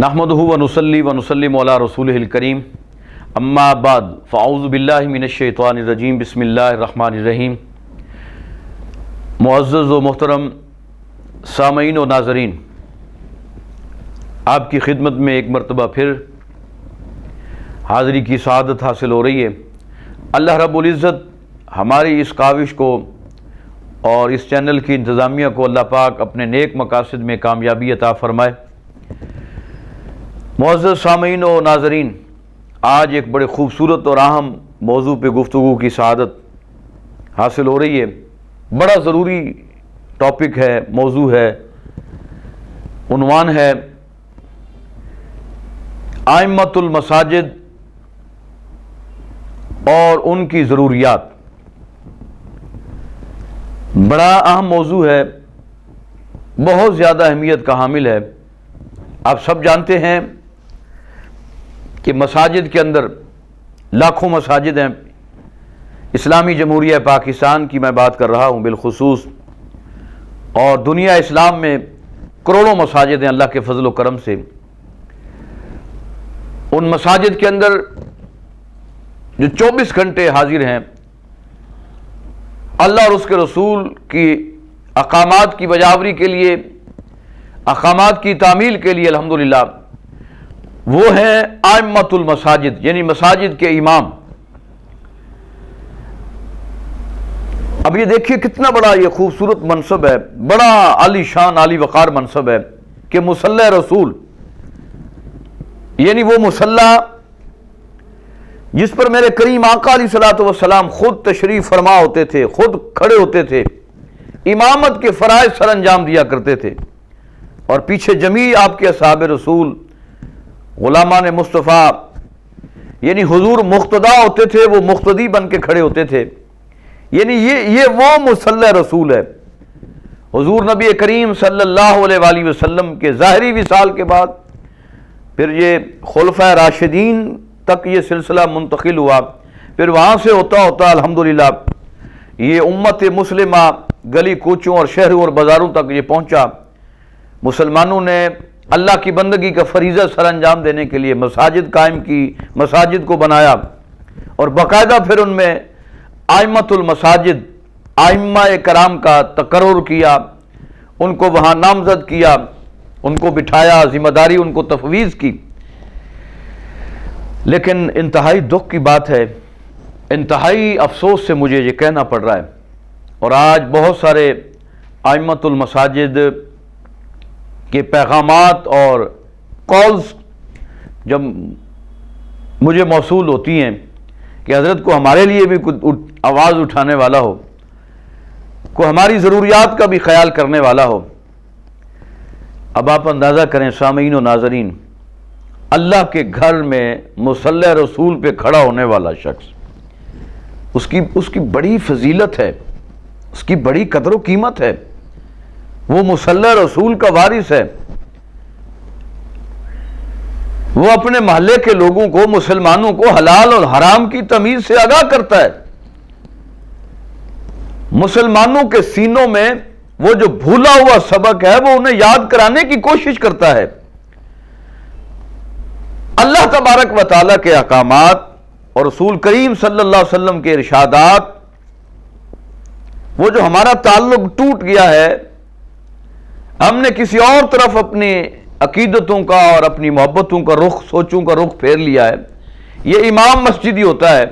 نحمدہ ونصلی ونسلم علی رسولہ الکریم اما بعد فاعوذ باللہ من الشیطان الرجیم بسم اللہ الرحمن الرحیم۔ معزز و محترم سامعین و ناظرین، آپ کی خدمت میں ایک مرتبہ پھر حاضری کی سعادت حاصل ہو رہی ہے۔ اللہ رب العزت ہماری اس کاوش کو اور اس چینل کی انتظامیہ کو اللہ پاک اپنے نیک مقاصد میں کامیابی عطا فرمائے۔ معزز سامعین و ناظرین، آج ایک بڑے خوبصورت اور اہم موضوع پہ گفتگو کی سعادت حاصل ہو رہی ہے۔ بڑا ضروری ٹاپک ہے، موضوع ہے، عنوان ہے ائمۃ المساجد اور ان کی ضروریات۔ بڑا اہم موضوع ہے، بہت زیادہ اہمیت کا حامل ہے۔ آپ سب جانتے ہیں کہ مساجد کے اندر لاکھوں مساجد ہیں۔ اسلامی جمہوریہ پاکستان کی میں بات کر رہا ہوں بالخصوص، اور دنیا اسلام میں کروڑوں مساجد ہیں اللہ کے فضل و کرم سے۔ ان مساجد کے اندر جو 24 گھنٹے حاضر ہیں، اللہ اور اس کے رسول کی احکامات کی بجاوری کے لیے، احکامات کی تعمیل کے لیے الحمدللہ، وہ ہیں ائمۃ المساجد، یعنی مساجد کے امام۔ اب یہ دیکھیے کتنا بڑا یہ خوبصورت منصب ہے، بڑا عالی شان عالی وقار منصب ہے کہ مصلی رسول، یعنی وہ مصلی جس پر میرے کریم آقا علیہ الصلوۃ والسلام خود تشریف فرما ہوتے تھے، خود کھڑے ہوتے تھے، امامت کے فرائض سر انجام دیا کرتے تھے، اور پیچھے جمیع آپ کے اصحاب رسول غلامان مصطفیٰ یعنی حضور مقتدا ہوتے تھے، وہ مقتدی بن کے کھڑے ہوتے تھے۔ یعنی یہ وہ مصلی رسول ہے۔ حضور نبی کریم صلی اللہ علیہ وآلہ وسلم کے ظاہری وصال کے بعد پھر یہ خلفائے راشدین تک یہ سلسلہ منتقل ہوا، پھر وہاں سے ہوتا ہوتا الحمدللہ یہ امت مسلمہ گلی کوچوں اور شہروں اور بازاروں تک یہ پہنچا۔ مسلمانوں نے اللہ کی بندگی کا فریضہ سر انجام دینے کے لیے مساجد قائم کی، مساجد کو بنایا، اور باقاعدہ پھر ان میں ائمۃ المساجد، ائمہ کرام کا تقرر کیا، ان کو وہاں نامزد کیا، ان کو بٹھایا، ذمہ داری ان کو تفویض کی۔ لیکن انتہائی دکھ کی بات ہے، انتہائی افسوس سے مجھے یہ کہنا پڑ رہا ہے، اور آج بہت سارے ائمۃ المساجد کے پیغامات اور کالز جب مجھے موصول ہوتی ہیں کہ حضرت کو ہمارے لیے بھی کوئی آواز اٹھانے والا ہو، کوئی ہماری ضروریات کا بھی خیال کرنے والا ہو۔ اب آپ اندازہ کریں سامعین و ناظرین، اللہ کے گھر میں مصلی رسول پہ کھڑا ہونے والا شخص، اس کی بڑی فضیلت ہے، اس کی بڑی قدر و قیمت ہے۔ وہ مصلی رسول کا وارث ہے، وہ اپنے محلے کے لوگوں کو، مسلمانوں کو حلال اور حرام کی تمیز سے آگاہ کرتا ہے۔ مسلمانوں کے سینوں میں وہ جو بھولا ہوا سبق ہے وہ انہیں یاد کرانے کی کوشش کرتا ہے۔ اللہ تبارک و تعالیٰ کے احکامات اور رسول کریم صلی اللہ علیہ وسلم کے ارشادات، وہ جو ہمارا تعلق ٹوٹ گیا ہے، ہم نے کسی اور طرف اپنی عقیدتوں کا اور اپنی محبتوں کا رخ، سوچوں کا رخ پھیر لیا ہے۔ یہ امام مسجدی ہوتا ہے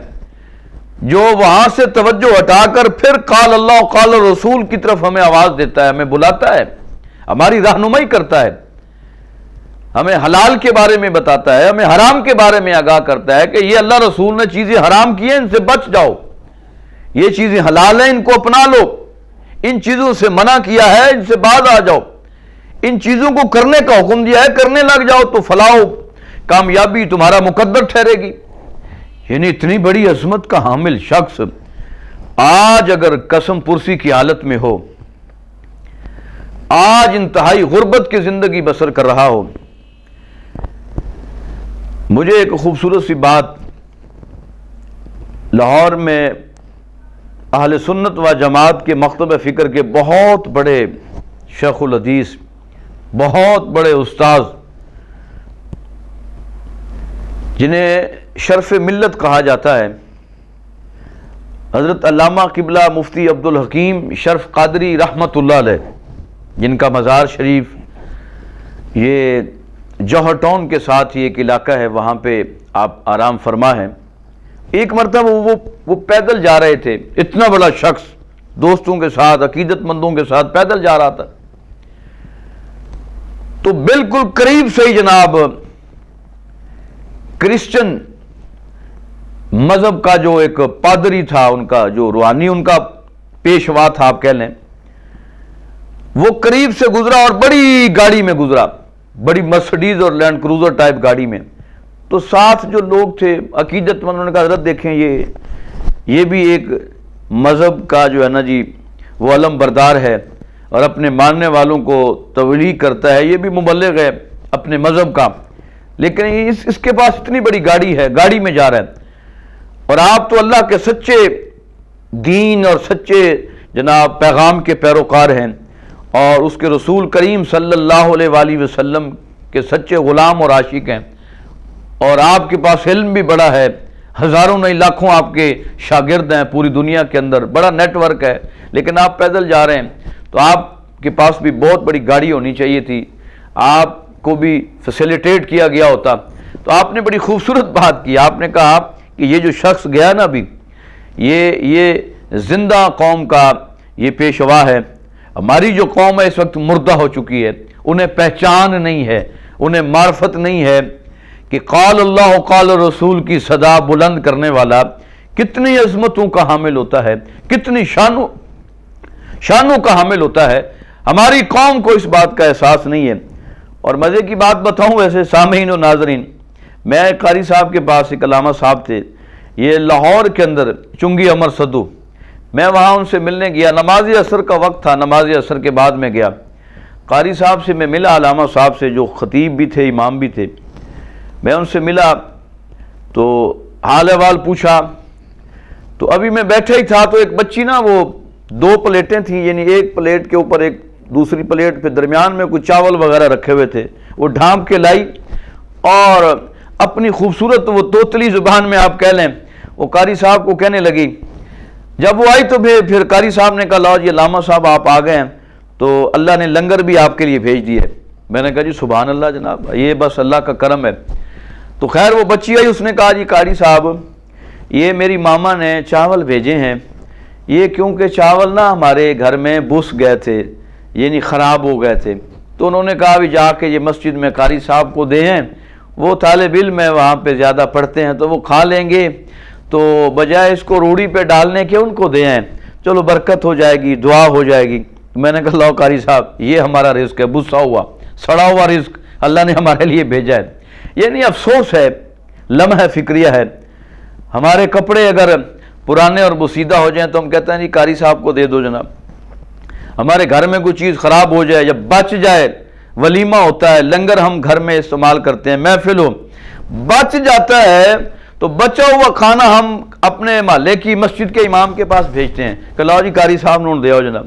جو وہاں سے توجہ ہٹا کر پھر قال اللہ قال رسول کی طرف ہمیں آواز دیتا ہے، ہمیں بلاتا ہے، ہماری رہنمائی کرتا ہے، ہمیں حلال کے بارے میں بتاتا ہے، ہمیں حرام کے بارے میں آگاہ کرتا ہے کہ یہ اللہ رسول نے چیزیں حرام کی ہیں، ان سے بچ جاؤ، یہ چیزیں حلال ہیں، ان کو اپنا لو، ان چیزوں سے منع کیا ہے، ان سے باز آ جاؤ، ان چیزوں کو کرنے کا حکم دیا ہے، کرنے لگ جاؤ تو فلاح کامیابی تمہارا مقدر ٹھہرے گی۔ یعنی اتنی بڑی عظمت کا حامل شخص آج اگر قسم پرسی کی حالت میں ہو، آج انتہائی غربت کی زندگی بسر کر رہا ہو۔ مجھے ایک خوبصورت سی بات لاہور میں اہل سنت و جماعت کے مکتب فکر کے بہت بڑے شیخ الحدیث، بہت بڑے استاذ جنہیں شرف ملت کہا جاتا ہے، حضرت علامہ قبلہ مفتی عبدالحکیم شرف قادری رحمۃ اللہ علیہ، جن کا مزار شریف یہ جوہر ٹاؤن کے ساتھ ہی ایک علاقہ ہے، وہاں پہ آپ آرام فرما ہیں۔ ایک مرتبہ وہ پیدل جا رہے تھے، اتنا بڑا شخص دوستوں کے ساتھ، عقیدت مندوں کے ساتھ پیدل جا رہا تھا، تو بالکل قریب سے ہی جناب کرسچن مذہب کا جو ایک پادری تھا، ان کا جو روحانی ان کا پیشوا تھا آپ کہہ لیں، وہ قریب سے گزرا اور بڑی گاڑی میں گزرا، بڑی مرسڈیز اور لینڈ کروزر ٹائپ گاڑی میں۔ تو ساتھ جو لوگ تھے عقیدت مند، انہوں نے کہا حضرت دیکھیں یہ بھی ایک مذہب کا جو ہے نا جی وہ علم بردار ہے اور اپنے ماننے والوں کو تبلیغ کرتا ہے، یہ بھی مبلغ ہے اپنے مذہب کا، لیکن اس کے پاس اتنی بڑی گاڑی ہے، گاڑی میں جا رہا ہے، اور آپ تو اللہ کے سچے دین اور سچے جناب پیغام کے پیروکار ہیں اور اس کے رسول کریم صلی اللہ علیہ وآلہ وسلم کے سچے غلام اور عاشق ہیں، اور آپ کے پاس علم بھی بڑا ہے، ہزاروں نہیں لاکھوں آپ کے شاگرد ہیں پوری دنیا کے اندر، بڑا نیٹ ورک ہے، لیکن آپ پیدل جا رہے ہیں، تو آپ کے پاس بھی بہت بڑی گاڑی ہونی چاہیے تھی، آپ کو بھی فیسیلیٹیٹ کیا گیا ہوتا۔ تو آپ نے بڑی خوبصورت بات کی، آپ نے کہا کہ یہ جو شخص گیا نا ابھی، یہ زندہ قوم کا یہ پیشوا ہے، ہماری جو قوم ہے اس وقت مردہ ہو چکی ہے، انہیں پہچان نہیں ہے، انہیں معرفت نہیں ہے کہ قال اللہ قال رسول کی صدا بلند کرنے والا کتنی عظمتوں کا حامل ہوتا ہے، کتنی شانوں کا حامل ہوتا ہے، ہماری قوم کو اس بات کا احساس نہیں ہے۔ اور مزے کی بات بتاؤں ویسے سامعین و ناظرین، میں قاری صاحب کے پاس ایک علامہ صاحب تھے، یہ لاہور کے اندر چنگی امر صدو، میں وہاں ان سے ملنے گیا، نماز عصر کا وقت تھا، نماز عصر کے بعد میں گیا، قاری صاحب سے میں ملا، علامہ صاحب سے جو خطیب بھی تھے امام بھی تھے، میں ان سے ملا تو حال احوال پوچھا، تو ابھی میں بیٹھا ہی تھا تو ایک بچی نا، وہ 2 پلیٹیں تھیں، یعنی ایک پلیٹ کے اوپر ایک دوسری پلیٹ پہ درمیان میں کچھ چاول وغیرہ رکھے ہوئے تھے، وہ ڈھانپ کے لائی اور اپنی خوبصورت وہ توتلی زبان میں آپ کہہ لیں وہ قاری صاحب کو کہنے لگی۔ جب وہ آئی تو پھر قاری صاحب نے کہا لاؤ جی علامہ صاحب آپ آ گئے ہیں، تو اللہ نے لنگر بھی آپ کے لیے بھیج دی ہے۔ میں نے کہا جی سبحان اللہ جناب، یہ بس اللہ کا کرم ہے۔ تو خیر وہ بچی آئی، اس نے کہا جی قاری صاحب یہ میری ماما نے چاول بھیجے ہیں، یہ کیونکہ چاول نا ہمارے گھر میں بس گئے تھے، یعنی خراب ہو گئے تھے، تو انہوں نے کہا بھی جا کے یہ مسجد میں قاری صاحب کو دے ہیں، وہ طالب علم ہے وہاں پہ زیادہ پڑھتے ہیں تو وہ کھا لیں گے، تو بجائے اس کو روڑی پہ ڈالنے کے ان کو دے ہیں، چلو برکت ہو جائے گی، دعا ہو جائے گی۔ میں نے کہا لو قاری صاحب یہ ہمارا رزق ہے، بسا ہوا سڑا ہوا رزق اللہ نے ہمارے لیے بھیجا ہے۔ یعنی افسوس ہے، لمحہ فکریہ ہے، ہمارے کپڑے اگر پرانے اور بسیدہ ہو جائیں تو ہم کہتے ہیں جی قاری صاحب کو دے دو جناب، ہمارے گھر میں کوئی چیز خراب ہو جائے، جب بچ جائے، ولیمہ ہوتا ہے، لنگر ہم گھر میں استعمال کرتے ہیں، محفل ہو، بچ جاتا ہے تو بچا ہوا کھانا ہم اپنے محلے کی مسجد کے امام کے پاس بھیجتے ہیں کہ لاؤ جی قاری صاحب نے دے آؤ جناب۔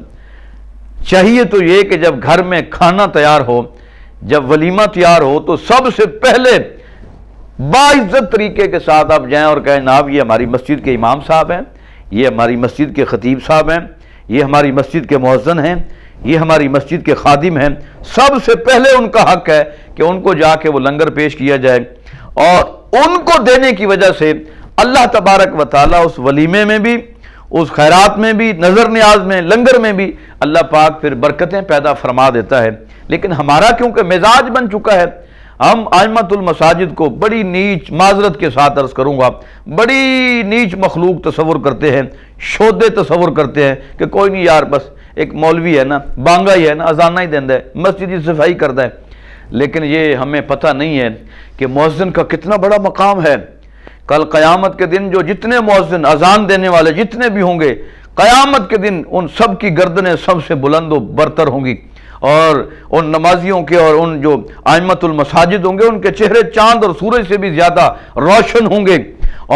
چاہیے تو یہ کہ جب گھر میں کھانا تیار ہو، جب ولیمہ تیار ہو، تو سب سے پہلے باعزت طریقے کے ساتھ آپ جائیں اور کہیں جناب یہ ہماری مسجد کے امام صاحب ہیں، یہ ہماری مسجد کے خطیب صاحب ہیں، یہ ہماری مسجد کے مؤذن ہیں، یہ ہماری مسجد کے خادم ہیں، سب سے پہلے ان کا حق ہے کہ ان کو جا کے وہ لنگر پیش کیا جائے، اور ان کو دینے کی وجہ سے اللہ تبارک و تعالیٰ اس ولیمے میں بھی، اس خیرات میں بھی، نظر نیاز میں، لنگر میں بھی اللہ پاک پھر برکتیں پیدا فرما دیتا ہے۔ لیکن ہمارا کیونکہ مزاج بن چکا ہے، ہم ائمۃ المساجد کو بڑی نیچ، معذرت کے ساتھ عرض کروں گا، بڑی نیچ مخلوق تصور کرتے ہیں، شودے تصور کرتے ہیں کہ کوئی نہیں یار بس ایک مولوی ہے نا، بانگا ہی ہے نا، اذانہ ہی دیندہ ہے، مسجد کی صفائی کرتا ہے۔ لیکن یہ ہمیں پتہ نہیں ہے کہ مؤذن کا کتنا بڑا مقام ہے۔ کل قیامت کے دن جو جتنے مؤذن، اذان دینے والے جتنے بھی ہوں گے، قیامت کے دن ان سب کی گردنیں سب سے بلند و برتر ہوں گی، اور ان نمازیوں کے اور ان جو ائمۃ المساجد ہوں گے ان کے چہرے چاند اور سورج سے بھی زیادہ روشن ہوں گے،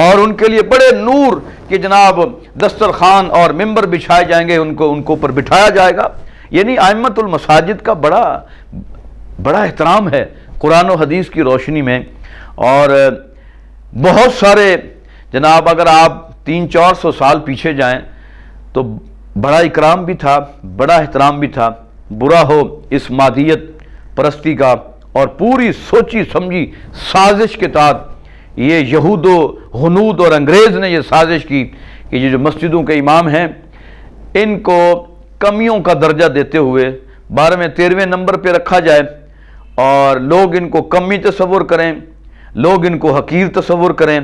اور ان کے لیے بڑے نور کہ جناب دسترخوان اور ممبر بچھائے جائیں گے، ان کو اوپر بٹھایا جائے گا۔ یعنی ائمۃ المساجد کا بڑا احترام ہے قرآن و حدیث کی روشنی میں۔ اور بہت سارے جناب اگر آپ 300-400 سال پیچھے جائیں تو بڑا اکرام بھی تھا، بڑا احترام بھی تھا، برا ہو اس مادیت پرستی کا اور پوری سوچی سمجھی سازش کے تحت یہ یہود و ہنود اور انگریز نے یہ سازش کی کہ یہ جو مسجدوں کے امام ہیں ان کو کمیوں کا درجہ دیتے ہوئے 12ویں 13ویں نمبر پہ رکھا جائے اور لوگ ان کو کمی تصور کریں، لوگ ان کو حقیر تصور کریں،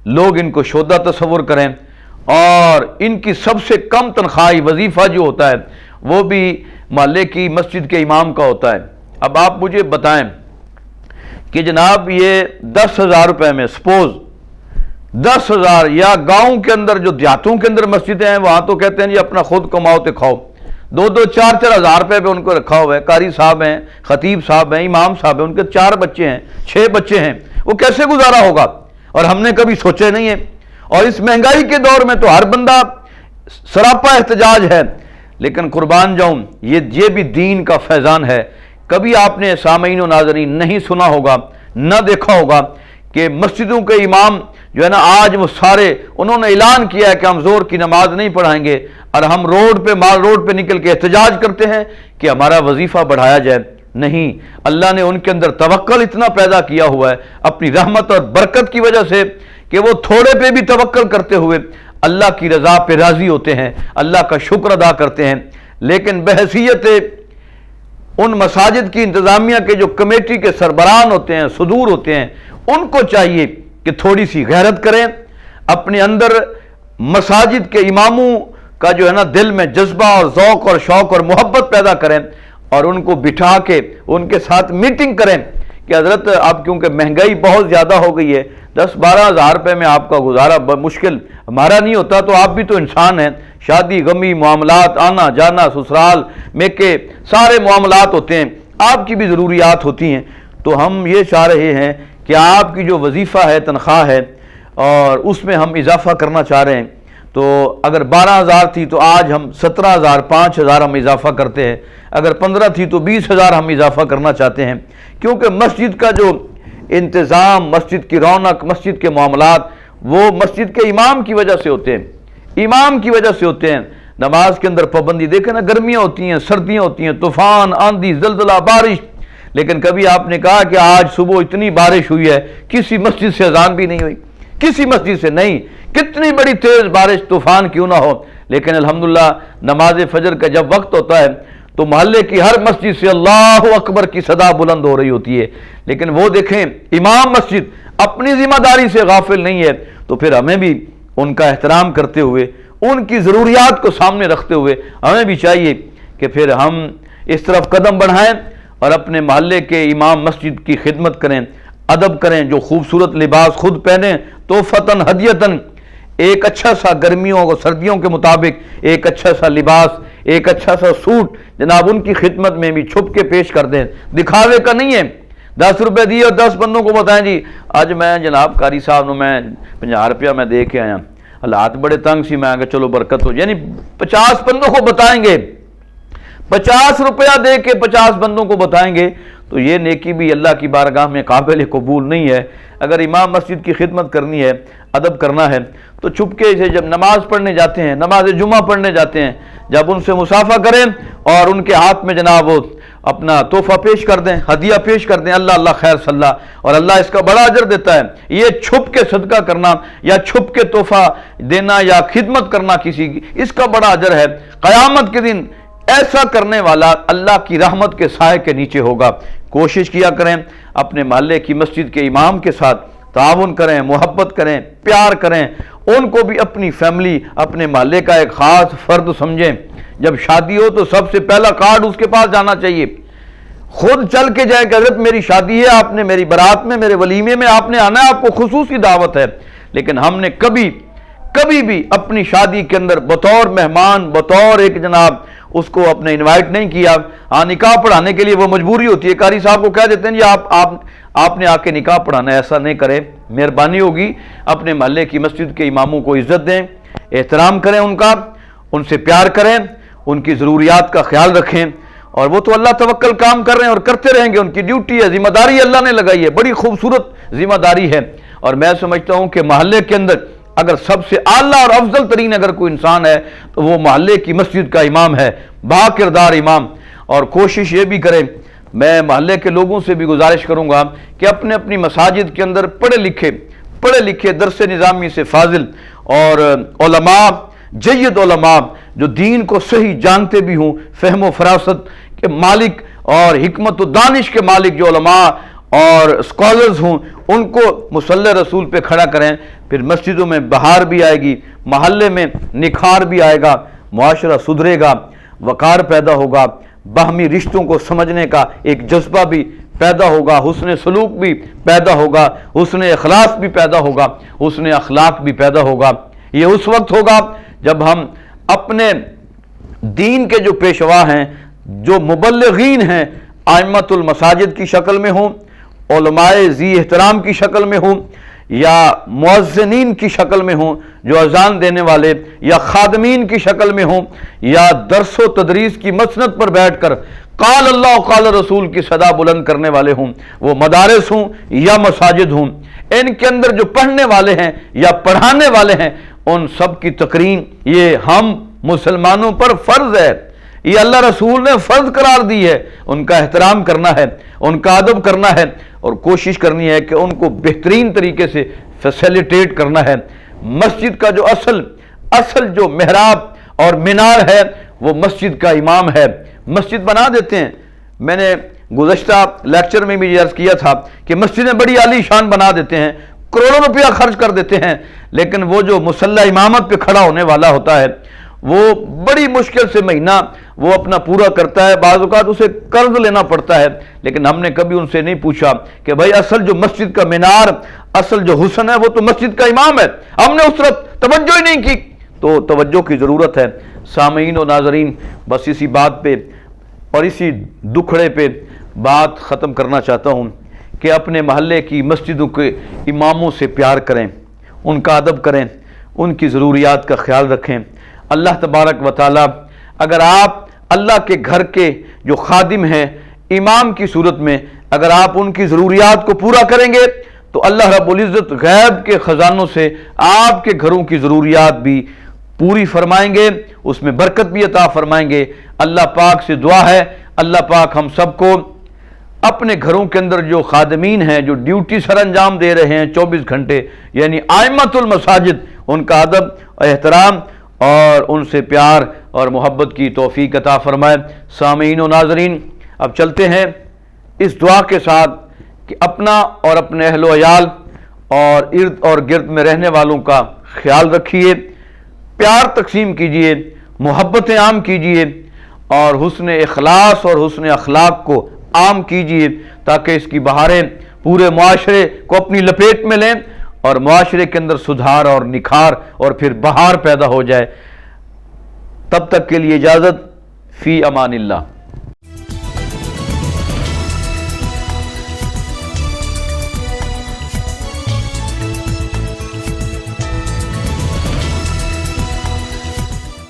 لوگ ان کو شودہ تصور کریں، اور ان کی سب سے کم تنخواہی وظیفہ جو ہوتا ہے وہ بھی محلے کی مسجد کے امام کا ہوتا ہے۔ اب آپ مجھے بتائیں کہ جناب یہ 10,000 روپے میں سپوز 10,000 یا گاؤں کے اندر جو دیہاتوں کے اندر مسجدیں ہیں وہاں تو کہتے ہیں جی اپنا خود کماؤ تے کھاؤ، 2-2 4-4 ہزار روپے پہ ان کو رکھا ہوا ہے، قاری صاحب ہیں، خطیب صاحب ہیں، امام صاحب ہیں، ان کے 4 بچے ہیں، 6 بچے ہیں، وہ کیسے گزارا ہوگا؟ اور ہم نے کبھی سوچے نہیں ہے۔ اور اس مہنگائی کے دور میں تو ہر بندہ سراپا احتجاج ہے، لیکن قربان جاؤں یہ بھی دین کا فیضان ہے۔ کبھی آپ نے سامعین و ناظرین نہیں سنا ہوگا، نہ دیکھا ہوگا کہ مسجدوں کے امام جو ہے نا آج وہ سارے انہوں نے اعلان کیا ہے کہ ہم زور کی نماز نہیں پڑھائیں گے، اور ہم روڈ پہ نکل کے احتجاج کرتے ہیں کہ ہمارا وظیفہ بڑھایا جائے۔ نہیں، اللہ نے ان کے اندر توکل اتنا پیدا کیا ہوا ہے اپنی رحمت اور برکت کی وجہ سے کہ وہ تھوڑے پہ بھی توکل کرتے ہوئے اللہ کی رضا پہ راضی ہوتے ہیں، اللہ کا شکر ادا کرتے ہیں۔ لیکن بحیثیت ان مساجد کی انتظامیہ کے جو کمیٹی کے سربراہان ہوتے ہیں، صدور ہوتے ہیں، ان کو چاہیے کہ تھوڑی سی غیرت کریں، اپنے اندر مساجد کے اماموں کا جو ہے نا دل میں جذبہ اور ذوق اور شوق اور محبت پیدا کریں، اور ان کو بٹھا کے ان کے ساتھ میٹنگ کریں کہ حضرت اب کیونکہ مہنگائی بہت زیادہ ہو گئی ہے، 10-12 ہزار روپے میں آپ کا گزارا مشکل ہمارا نہیں ہوتا، تو آپ بھی تو انسان ہیں، شادی غمی معاملات، آنا جانا، سسرال میں کے سارے معاملات ہوتے ہیں، آپ کی بھی ضروریات ہوتی ہیں، تو ہم یہ چاہ رہے ہیں کہ آپ کی جو وظیفہ ہے، تنخواہ ہے، اور اس میں ہم اضافہ کرنا چاہ رہے ہیں۔ تو اگر 12,000 تھی تو آج ہم 17,000 5,000 ہم اضافہ کرتے ہیں، اگر 15 تھی تو 20,000 ہم اضافہ کرنا چاہتے ہیں، کیونکہ مسجد کا جو انتظام، مسجد کی رونق، مسجد کے معاملات وہ مسجد کے امام کی وجہ سے ہوتے ہیں، امام کی وجہ سے ہوتے ہیں۔ نماز کے اندر پابندی دیکھیں نا، گرمیاں ہوتی ہیں، سردیاں ہوتی ہیں، طوفان، آندھی، زلزلہ، بارش، لیکن کبھی آپ نے کہا کہ آج صبح اتنی بارش ہوئی ہے، کسی مسجد سے اذان بھی نہیں ہوئی، کسی مسجد سے نہیں، کتنی بڑی تیز بارش طوفان کیوں نہ ہو، لیکن الحمدللہ نماز فجر کا جب وقت ہوتا ہے تو محلے کی ہر مسجد سے اللہ اکبر کی صدا بلند ہو رہی ہوتی ہے۔ لیکن وہ دیکھیں امام مسجد اپنی ذمہ داری سے غافل نہیں ہے، تو پھر ہمیں بھی ان کا احترام کرتے ہوئے، ان کی ضروریات کو سامنے رکھتے ہوئے ہمیں بھی چاہیے کہ پھر ہم اس طرف قدم بڑھائیں اور اپنے محلے کے امام مسجد کی خدمت کریں، ادب کریں، جو خوبصورت لباس خود پہنیں، تحفتاً ہدیتاً، ایک اچھا سا گرمیوں اور سردیوں کے مطابق ایک اچھا سا لباس، ایک اچھا سا سوٹ جناب ان کی خدمت میں بھی چھپ کے پیش کر دیں، دکھاوے کا نہیں ہے۔ 10 روپے دیے اور 10 بندوں کو بتائیں جی آج میں جناب قاری صاحب نے میں 50 روپیہ میں دے کے آیا، حالات بڑے تنگ سی، میں آگے چلو برکت ہو، یعنی 50 بندوں کو بتائیں گے، 50 روپیہ دے کے 50 بندوں کو بتائیں گے، تو یہ نیکی بھی اللہ کی بارگاہ میں قابل قبول نہیں ہے۔ اگر امام مسجد کی خدمت کرنی ہے، ادب کرنا ہے، تو چپکے سے جب نماز پڑھنے جاتے ہیں، نماز جمعہ پڑھنے جاتے ہیں، جب ان سے مصافحہ کریں اور ان کے ہاتھ میں جناب وہ اپنا تحفہ پیش کر دیں، ہدیہ پیش کر دیں، اللہ اللہ خیر صلی اللہ، اور اللہ اس کا بڑا اجر دیتا ہے۔ یہ چھپ کے صدقہ کرنا یا چھپ کے تحفہ دینا یا خدمت کرنا کسی کی، اس کا بڑا اجر ہے۔ قیامت کے دن ایسا کرنے والا اللہ کی رحمت کے سائے کے نیچے ہوگا۔ کوشش کیا کریں اپنے محلے کی مسجد کے امام کے ساتھ تعاون کریں، محبت کریں، پیار کریں، ان کو بھی اپنی فیملی، اپنے محلے کا ایک خاص فرد سمجھیں۔ جب شادی ہو تو سب سے پہلا کارڈ اس کے پاس جانا چاہیے، خود چل کے جائے کہ حضرت میری شادی ہے، آپ نے میری برات میں، میرے ولیمے میں آپ نے آنا ہے، آپ کو خصوصی دعوت ہے۔ لیکن ہم نے کبھی بھی اپنی شادی کے اندر بطور مہمان، بطور ایک جناب اس کو اپنے انوائٹ نہیں کیا۔ ہاں نکاح پڑھانے کے لیے وہ مجبوری ہوتی ہے، قاری صاحب کو کہہ دیتے ہیں جی آپ نے آ کے نکاح پڑھانا ہے، ایسا نہیں کرے، مہربانی ہوگی اپنے محلے کی مسجد کے اماموں کو عزت دیں، احترام کریں ان کا، ان سے پیار کریں، ان کی ضروریات کا خیال رکھیں، اور وہ تو اللہ توکل کام کر رہے ہیں اور کرتے رہیں گے، ان کی ڈیوٹی ہے، ذمہ داری اللہ نے لگائی ہے، بڑی خوبصورت ذمہ داری ہے، اور میں سمجھتا ہوں کہ محلے کے اندر اگر سب سے اعلیٰ اور افضل ترین اگر کوئی انسان ہے تو وہ محلے کی مسجد کا امام ہے، با کردار امام۔ اور کوشش یہ بھی کریں، میں محلے کے لوگوں سے بھی گزارش کروں گا کہ اپنے اپنی مساجد کے اندر پڑھے لکھے درس نظامی سے فاضل اور علماء، جید علماء جو دین کو صحیح جانتے بھی ہوں، فہم و فراست کے مالک اور حکمت و دانش کے مالک جو علماء اور اسکالرز ہوں، ان کو مصلی رسول پہ کھڑا کریں، پھر مسجدوں میں بہار بھی آئے گی، محلے میں نکھار بھی آئے گا، معاشرہ سدھرے گا، وقار پیدا ہوگا، باہمی رشتوں کو سمجھنے کا ایک جذبہ بھی پیدا ہوگا، حسن سلوک بھی پیدا ہوگا، حسن اخلاص بھی پیدا ہوگا، حسن اخلاق بھی پیدا ہوگا۔ یہ اس وقت ہوگا جب ہم اپنے دین کے جو پیشوا ہیں، جو مبلغین ہیں، ائمۃ المساجد کی شکل میں ہوں، علماء ذی احترام کی شکل میں ہوں، یا مؤذنین کی شکل میں ہوں جو اذان دینے والے، یا خادمین کی شکل میں ہوں، یا درس و تدریس کی مسند پر بیٹھ کر قال اللہ قال رسول کی صدا بلند کرنے والے ہوں، وہ مدارس ہوں یا مساجد ہوں، ان کے اندر جو پڑھنے والے ہیں یا پڑھانے والے ہیں، ان سب کی تقریم یہ ہم مسلمانوں پر فرض ہے، یہ اللہ رسول نے فرض قرار دی ہے۔ ان کا احترام کرنا ہے، ان کا ادب کرنا ہے، اور کوشش کرنی ہے کہ ان کو بہترین طریقے سے فیسیلیٹیٹ کرنا ہے۔ مسجد کا جو اصل جو محراب اور مینار ہے وہ مسجد کا امام ہے۔ مسجد بنا دیتے ہیں، میں نے گزشتہ لیکچر میں بھی یہ عرض کیا تھا کہ مسجدیں بڑی عالی شان بنا دیتے ہیں، کروڑوں روپیہ خرچ کر دیتے ہیں، لیکن وہ جو مصلی امامت پہ کھڑا ہونے والا ہوتا ہے وہ بڑی مشکل سے مہینہ وہ اپنا پورا کرتا ہے، بعض اوقات اسے قرض لینا پڑتا ہے، لیکن ہم نے کبھی ان سے نہیں پوچھا کہ بھائی اصل جو مسجد کا مینار، اصل جو حسن ہے وہ تو مسجد کا امام ہے، ہم نے اس طرف توجہ ہی نہیں کی۔ تو توجہ کی ضرورت ہے۔ سامعین و ناظرین، بس اسی بات پہ اور اسی دکھڑے پہ بات ختم کرنا چاہتا ہوں کہ اپنے محلے کی مسجدوں کے اماموں سے پیار کریں، ان کا ادب کریں، ان کی ضروریات کا خیال رکھیں۔ اللہ تبارک و تعالی اگر آپ اللہ کے گھر کے جو خادم ہیں امام کی صورت میں اگر آپ ان کی ضروریات کو پورا کریں گے تو اللہ رب العزت غیب کے خزانوں سے آپ کے گھروں کی ضروریات بھی پوری فرمائیں گے، اس میں برکت بھی عطا فرمائیں گے۔ اللہ پاک سے دعا ہے اللہ پاک ہم سب کو اپنے گھروں کے اندر جو خادمین ہیں، جو ڈیوٹی سر انجام دے رہے ہیں 24 گھنٹے، یعنی ائمۃ المساجد، ان کا ادب احترام اور ان سے پیار اور محبت کی توفیق عطا فرمائے۔ سامعین و ناظرین، اب چلتے ہیں اس دعا کے ساتھ کہ اپنا اور اپنے اہل و عیال اور ارد اور گرد میں رہنے والوں کا خیال رکھیے، پیار تقسیم کیجیے، محبتیں عام کیجیے، اور حسن اخلاص اور حسن اخلاق کو عام کیجیے تاکہ اس کی بہاریں پورے معاشرے کو اپنی لپیٹ میں لیں اور معاشرے کے اندر سدھار اور نکھار اور پھر بہار پیدا ہو جائے۔ تب تک کے لیے اجازت، فی امان اللہ۔